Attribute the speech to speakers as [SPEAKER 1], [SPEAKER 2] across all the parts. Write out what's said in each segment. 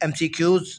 [SPEAKER 1] MCQs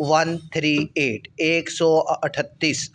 [SPEAKER 1] 138 138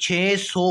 [SPEAKER 1] 600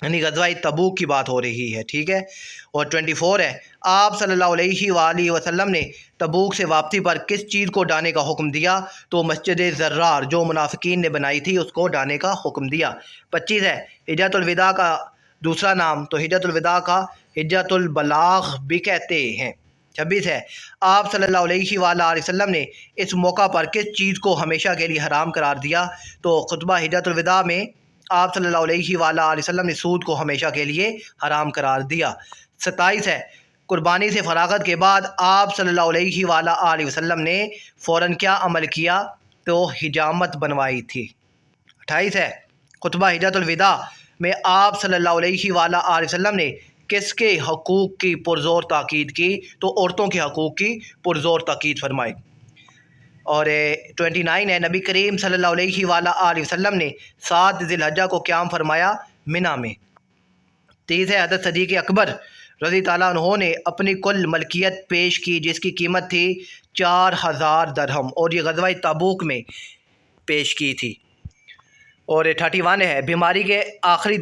[SPEAKER 1] یعنی غزوہ تبوک کی بات ہو رہی ہے، ٹھیک ہے۔ اور 24 ہے، آپ صلی اللہ علیہ وآلہ وسلم نے تبوک سے واپسی پر کس چیز کو ڈھانے کا حکم دیا؟ تو مسجد زرار جو منافقین نے بنائی تھی اس کو ڈھانے کا حکم دیا۔ 25 ہے، حجۃ الوداع کا دوسرا نام، تو حجۃ الوداع کا حجۃ البلاغ بھی کہتے ہیں۔ 26 ہے، آپ صلی اللہ علیہ وآلہ وسلم نے اس موقع پر کس چیز کو ہمیشہ کے لیے حرام قرار دیا؟ تو خطبہ حجۃ الوداع میں آپ صلی اللہ علیہ وآلہ وسلم نے سود کو ہمیشہ کے لیے حرام قرار دیا۔ 27 ہے، قربانی سے فراغت کے بعد آپ صلی اللہ علیہ وآلہ وسلم نے فوراً کیا عمل کیا؟ تو حجامت بنوائی تھی۔ 28 ہے، خطبہ حجۃ الوداع میں آپ صلی اللہ علیہ وآلہ وسلم نے کس کے حقوق کی پرزور تاکید کی؟ تو عورتوں کے حقوق کی پرزور تاکید فرمائی۔ اور 29 ہے، نبی کریم صلی اللہ علیہ وآلہ وسلم نے 7 ذی الحجہ کو قیام فرمایا منی میں۔ 30 ہے، حضرت صدیق اکبر رضی تعالیٰ عنہ نے اپنی کل ملکیت پیش کی جس کی قیمت تھی 4000 درہم، اور یہ غزوہ تبوک میں پیش کی تھی۔ اور 31 ہے، بیماری کے آخری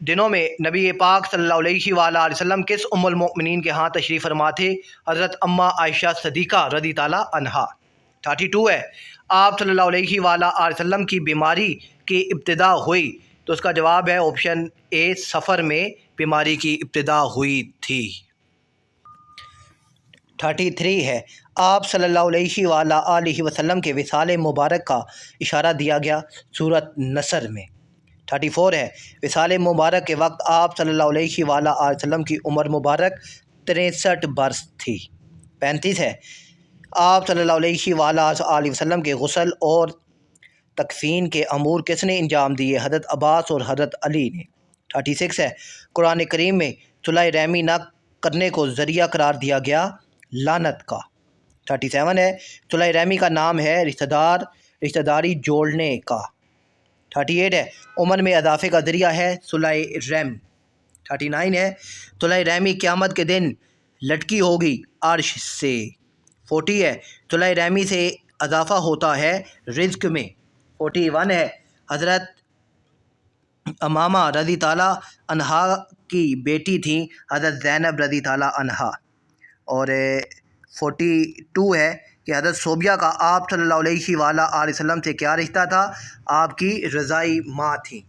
[SPEAKER 1] دنوں میں نبی پاک صلی اللہ علیہ وآلہ وسلم کس ام المؤمنین کے ہاں تشریف فرما تھے؟ حضرت اماں عائشہ صدیقہ رضی تعالیٰ عنہا۔ 32 ہے، آپ صلی اللہ علیہ وآلہ وسلم کی بیماری کی ابتدا ہوئی؟ تو اس کا جواب ہے آپشن اے، سفر میں بیماری کی ابتدا ہوئی تھی۔ 33 ہے، آپ صلی اللہ علیہ وآلہ وسلم کے وصال مبارک کا اشارہ دیا گیا سورۃ نصر میں۔ 34 ہے، وصال مبارک کے وقت آپ صلی اللہ علیہ وآلہ وسلم کی عمر مبارک 63 برس تھی۔ 35 ہے، آپ صلی اللہ علیہ وآلہ وسلم کے غسل اور تکفین کے امور کس نے انجام دیے؟ حضرت عباس اور حضرت علی نے۔ 36 ہے، قرآن کریم میں صلح رحمی نہ کرنے کو ذریعہ قرار دیا گیا لعنت کا۔ 37 ہے، صلح رحمی کا نام ہے رشتہ داری جوڑنے کا۔ 38 ہے، عمر میں اضافے کا ذریعہ ہے صلح رحم۔ 39 ہے، صلح رحمی قیامت کے دن لٹکی ہوگی عرش سے۔ 40 ہے، صلح رحمی سے اضافہ ہوتا ہے رزق میں۔ 41 ہے، حضرت امامہ رضی تعالیٰ عنہا کی بیٹی تھیں حضرت زینب رضی تعالیٰ عنہا۔ اور 42 ہے کہ حضرت صوبیہ کا آپ صلی اللہ علیہ وآلہ وسلم سے کیا رشتہ تھا؟ آپ کی رضائی ماں تھیں۔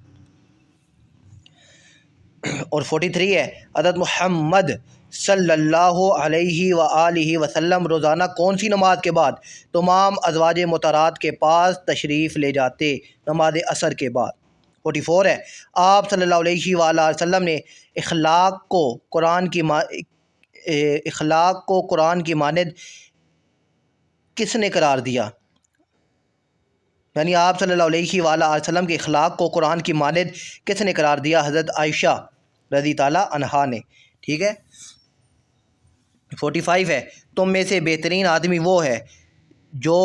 [SPEAKER 1] اور 43 ہے، حضرت محمد صلی اللہ علیہ وآلہ وسلم روزانہ کون سی نماز کے بعد تمام ازواج مطہرات کے پاس تشریف لے جاتے؟ نماز عصر کے بعد۔ 44 ہے، آپ صلی اللہ علیہ وآلہ وسلم نے اخلاق کو قرآن کی مانند کس نے قرار دیا؟ یعنی آپ صلی اللہ علیہ وآلہ وسلم کے اخلاق کو قرآن کی مانند کس نے قرار دیا؟ حضرت عائشہ رضی تعالیٰ عنہا نے، ٹھیک ہے۔ 45 ہے، تم میں سے بہترین آدمی وہ ہے جو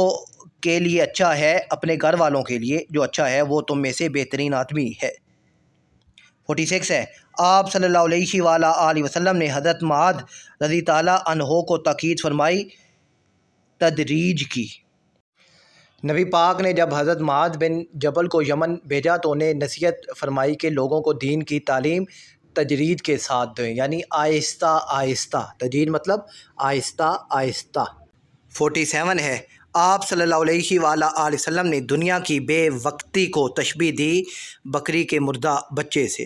[SPEAKER 1] کے لیے اچھا ہے، اپنے گھر والوں کے لیے جو اچھا ہے وہ تم میں سے بہترین آدمی ہے۔ 46 ہے، آپ صلی اللہ علیہ وآلہ وسلم نے حضرت معاذ رضی تعالیٰ عنہ کو تاکید فرمائی تدریج کی۔ نبی پاک نے جب حضرت معاذ بن جبل کو یمن بھیجا تو انہیں نصیحت فرمائی کہ لوگوں کو دین کی تعلیم تجرید کے ساتھ دیں، یعنی آہستہ آہستہ، تجرید مطلب آہستہ آہستہ۔ 47 ہے، آپ صلی اللہ علیہ وآلہ وسلم نے دنیا کی بے وقتی کو تشبیہ دی بکری کے مردہ بچے سے۔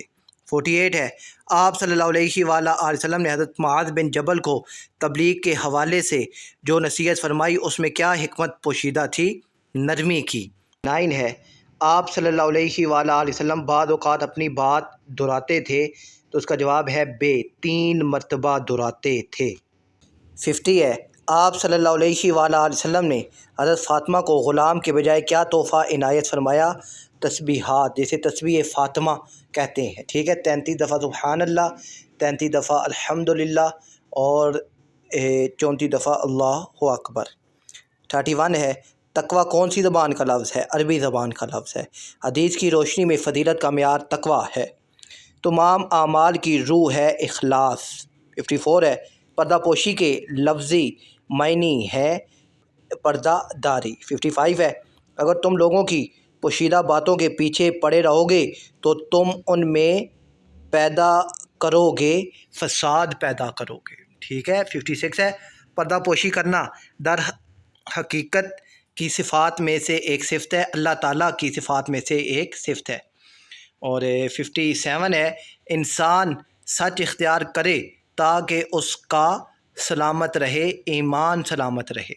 [SPEAKER 1] 48 ہے، آپ صلی اللہ علیہ وآلہ وسلم نے حضرت معاذ بن جبل کو تبلیغ کے حوالے سے جو نصیحت فرمائی اس میں کیا حکمت پوشیدہ تھی؟ نرمی کی۔ 9 ہے، آپ صلی اللہ علیہ وآلہ وسلم بعض اوقات اپنی بات دہراتے تھے؟ تو اس کا جواب ہے بے، 3 مرتبہ دہراتے تھے۔ 50 ہے، آپ صلی اللہ علیہ وآلہ وسلم نے حضرت فاطمہ کو غلام کے بجائے کیا تحفہ عنایت فرمایا؟ تسبیحات، جیسے تسبیح فاطمہ کہتے ہیں، ٹھیک ہے۔ 33 دفعہ سبحان اللہ، 33 دفعہ الحمدللہ اور 34 دفعہ اللہ اکبر۔ 31 ہے، تقویٰ کون سی زبان کا لفظ ہے؟ عربی زبان کا لفظ ہے۔ حدیث کی روشنی میں فضیلت کا معیار تقویٰ ہے۔ تمام اعمال کی روح ہے اخلاص۔ 54 ہے، پردہ پوشی کے لفظی معنی ہے پردہ داری۔ 55 ہے، اگر تم لوگوں کی پوشیدہ باتوں کے پیچھے پڑے رہو گے تو تم ان میں پیدا کرو گے فساد پیدا کرو گے. ٹھیک ہے. 56 ہے پردہ پوشی کرنا در حقیقت کی صفات میں سے ایک صفت ہے، اللہ تعالیٰ کی صفات میں سے ایک صفت ہے. اور 57 ہے انسان سچ اختیار کرے تاکہ اس کا سلامت رہے، ایمان سلامت رہے.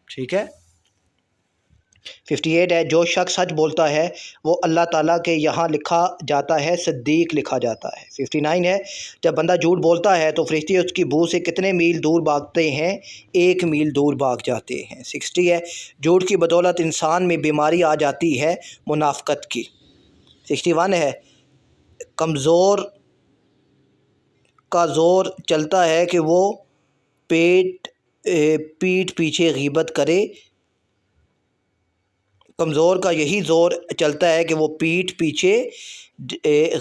[SPEAKER 1] ٹھیک ہے. 58 ہے جو شخص سچ بولتا ہے وہ اللہ تعالیٰ کے یہاں لکھا جاتا ہے، صدیق لکھا جاتا ہے. 59 ہے جب بندہ جھوٹ بولتا ہے تو فرشتے اس کی بو سے کتنے میل دور بھاگتے ہیں؟ 1 میل دور بھاگ جاتے ہیں. 60 ہے جھوٹ کی بدولت انسان میں بیماری آ جاتی ہے، منافقت کی. 61 ہے کمزور کا زور چلتا ہے کہ وہ پیٹھ پیچھے غیبت کرے، کمزور کا یہی زور چلتا ہے کہ وہ پیٹھ پیچھے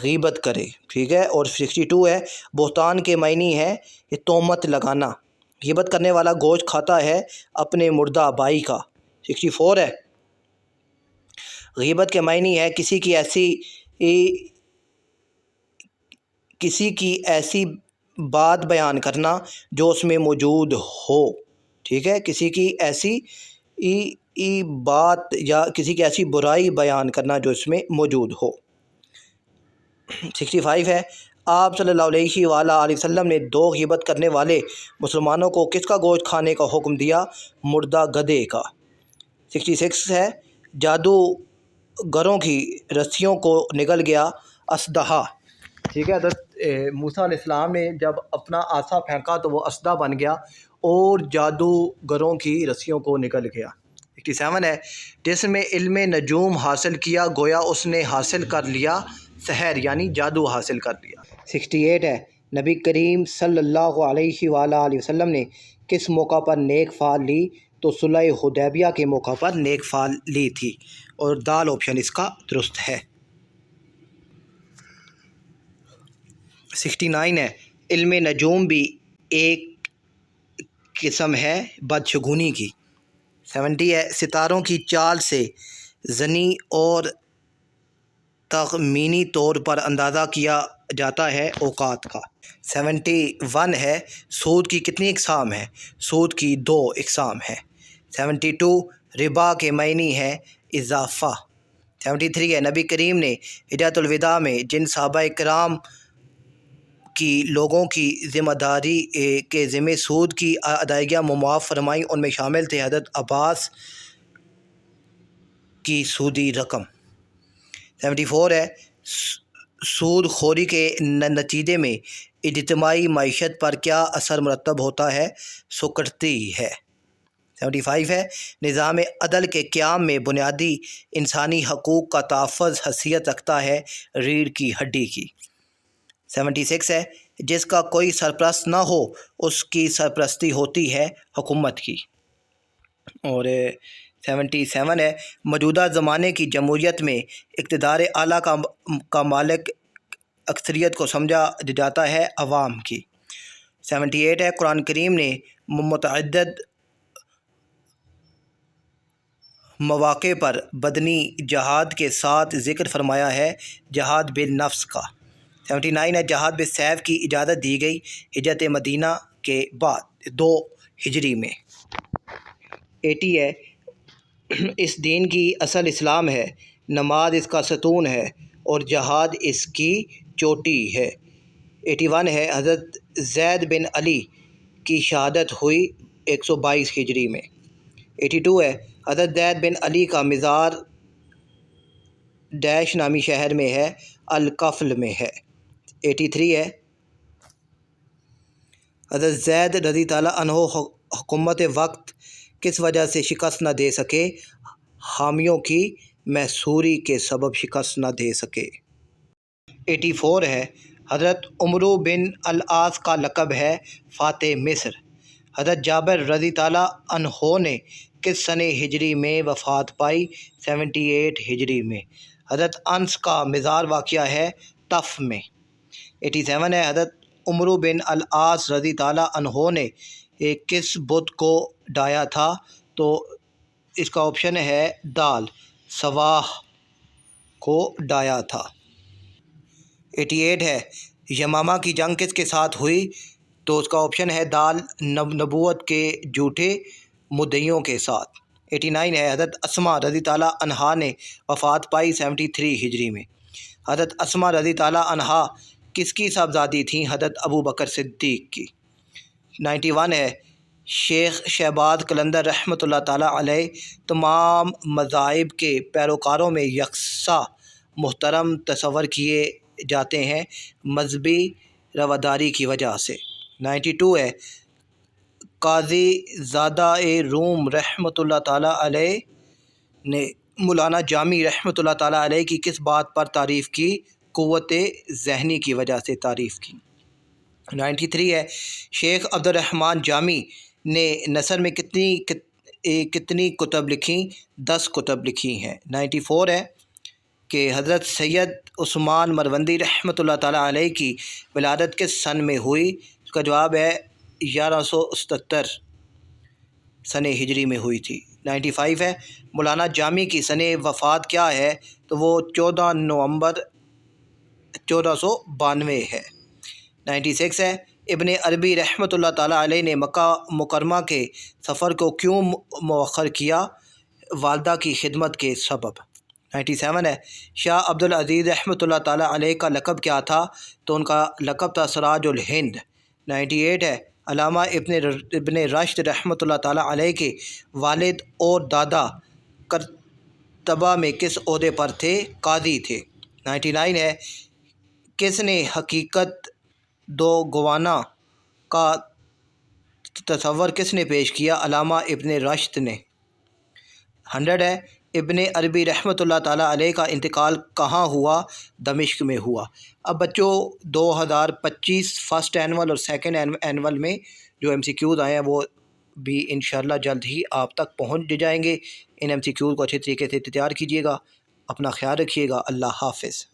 [SPEAKER 1] غیبت کرے. ٹھیک ہے. اور 62 ہے بہتان کے معنی ہے یہ تہمت لگانا، غیبت کرنے والا گوشت کھاتا ہے اپنے مردہ بھائی کا. 64 ہے غیبت کے معنی ہے کسی کی ایسی بات بیان کرنا جو اس میں موجود ہو. ٹھیک ہے. کسی کی ایسی بات یا کسی کی ایسی برائی بیان کرنا جو اس میں موجود ہو. 65 ہے آپ صلی اللہ علیہ وآلہ وسلم نے 2 غیبت کرنے والے مسلمانوں کو کس کا گوشت کھانے کا حکم دیا؟ مردہ گدھے کا. 66 ہے جادوگروں کی رسیوں کو نگل گیا اسدھا. ٹھیک ہے. حضرت موسیٰ علیہ السلام نے جب اپنا عصا پھینکا تو وہ اسدھا بن گیا اور جادوگروں کی رسیوں کو نگل گیا. 67 ہے جس میں علم نجوم حاصل کیا گویا اس نے حاصل کر لیا سحر یعنی جادو حاصل کر لیا. 68 ہے نبی کریم صلی اللہ علیہ وآلہ وسلم نے کس موقع پر نیک فعل لی؟ تو صلح حدیبیہ کے موقع پر نیک فعل لی تھی اور دال آپشن اس کا درست ہے. 69 ہے علم نجوم بھی ایک قسم ہے بدشگونی کی. 70 ہے ستاروں کی چال سے ضنی اور تخمینی طور پر اندازہ کیا جاتا ہے اوقات کا. 71 ہے سود کی کتنی اقسام ہیں؟ سود کی 2 اقسام ہیں. 72 ربا کے معنی ہے اضافہ. 73 ہے نبی کریم نے حجۃ الوداع میں جن صحابہ کرام کی لوگوں کی ذمہ داری کے ذمہ سود کی ادائیگیاں معاف فرمائیں ان میں شامل تھے حضرت عباس کی سودی رقم. 74 ہے سود خوری کے نتیجے میں اجتماعی معیشت پر کیا اثر مرتب ہوتا ہے؟ سکڑتی ہے. 75 ہے نظام عدل کے قیام میں بنیادی انسانی حقوق کا تحفظ حیثیت رکھتا ہے ریڑھ کی ہڈی کی. 76 ہے جس کا کوئی سرپرست نہ ہو اس کی سرپرستی ہوتی ہے حکومت کی. اور 77 ہے موجودہ زمانے کی جمہوریت میں اقتدار اعلیٰ کا مالک اکثریت کو سمجھا جاتا ہے عوام کی. 78 ہے قرآن کریم نے متعدد مواقع پر بدنی جہاد کے ساتھ ذکر فرمایا ہے جہاد بالنفس کا. 79 ہے جہاد بالسیف کی اجازت دی گئی ہجرت مدینہ کے بعد 2 ہجری میں. 80 ہے اس دین کی اصل اسلام ہے، نماز اس کا ستون ہے اور جہاد اس کی چوٹی ہے. 81 ہے حضرت زید بن علی کی شہادت ہوئی 122 ہجری میں. 82 ہے حضرت زید بن علی کا مزار ڈیش نامی شہر میں ہے، الکفل میں ہے. 83 ہے حضرت زید رضی تعالیٰ عنہ حکومت وقت کس وجہ سے شکست نہ دے سکے؟ حامیوں کی محصوری کے سبب شکست نہ دے سکے. 84 ہے حضرت عمرو بن العاص کا لقب ہے فاتح مصر. حضرت جابر رضی تعالیٰ عنہ نے کس سنہ ہجری میں وفات پائی؟ 78 ہجری میں. حضرت انس کا مزار واقع ہے طف میں. 87 ہے حضرت عمرو بن العاص رضی تعالیٰ عنہ نے کس بت کو ڈایا تھا؟ تو اس کا آپشن ہے دال، سواہ کو ڈایا تھا. 88 ہے یمامہ کی جنگ کس کے ساتھ ہوئی؟ تو اس کا آپشن ہے دال نبوت کے جھوٹے مدعیوں کے ساتھ۔ 89 ہے حضرت اسماء رضی تعالیٰ عنہا نے وفات پائی 73 ہجری میں۔ حضرت اسماء رضی تعالیٰ عنہا کس کی صاحبزادی تھیں؟ حضرت ابو بکر صدیق کی۔ 91 ہے شیخ شہباز قلندر رحمۃ اللہ تعالیٰ علیہ تمام مذاہب کے پیروکاروں میں یکساں محترم تصور کیے جاتے ہیں مذہبی رواداری کی وجہ سے۔ 92 ہے قاضی زادہ روم رحمۃ اللہ تعالیٰ علیہ نے مولانا جامی رحمۃ اللہ تعالیٰ علیہ کی کس بات پر تعریف کی؟ قوت ذہنی کی وجہ سے تعریف کی۔ 93 ہے شیخ عبد الرحمن جامی نے نثر میں کتنی کتب لکھیں؟ 10 کتب لکھی ہیں۔ 94 ہے کہ حضرت سید عثمان مروندی رحمۃ اللہ تعالیٰ علیہ کی ولادت کس سن میں ہوئی؟ اس کا جواب ہے 1177 سن ہجری میں ہوئی تھی۔ 95 ہے مولانا جامی کی سن وفات کیا ہے؟ تو وہ 14 نومبر 1492 ہے۔ 96 ہے ابن عربی رحمۃ اللہ تعالیٰ علیہ نے مکہ مکرمہ کے سفر کو کیوں مؤخر کیا؟ والدہ کی خدمت کے سبب۔ 97 ہے شاہ عبد العزیز رحمۃ اللہ تعالیٰ علیہ کا لقب کیا تھا؟ تو ان کا لقب تھا سراج الہند۔ 98 ہے علامہ ابن رشد رحمۃ اللہ تعالیٰ علیہ کے والد اور دادا کرتبہ میں کس عہدے پر تھے؟ قاضی تھے۔ 99 ہے کس نے حقیقت دو گوانہ کا تصور کس نے پیش کیا؟ علامہ ابن رشد نے۔ 100 ہے ابن عربی رحمۃ اللہ تعالیٰ علیہ کا انتقال کہاں ہوا؟ دمشق میں ہوا۔ اب بچوں 2025 فرسٹ اینول اور سیکنڈ اینول میں جو MCQs آئے ہیں وہ بھی انشاءاللہ جلد ہی آپ تک پہنچ جائیں گے۔ ان MCQs کو اچھے طریقے سے تیار کیجیے گا۔ اپنا خیال رکھیے گا۔ اللہ حافظ۔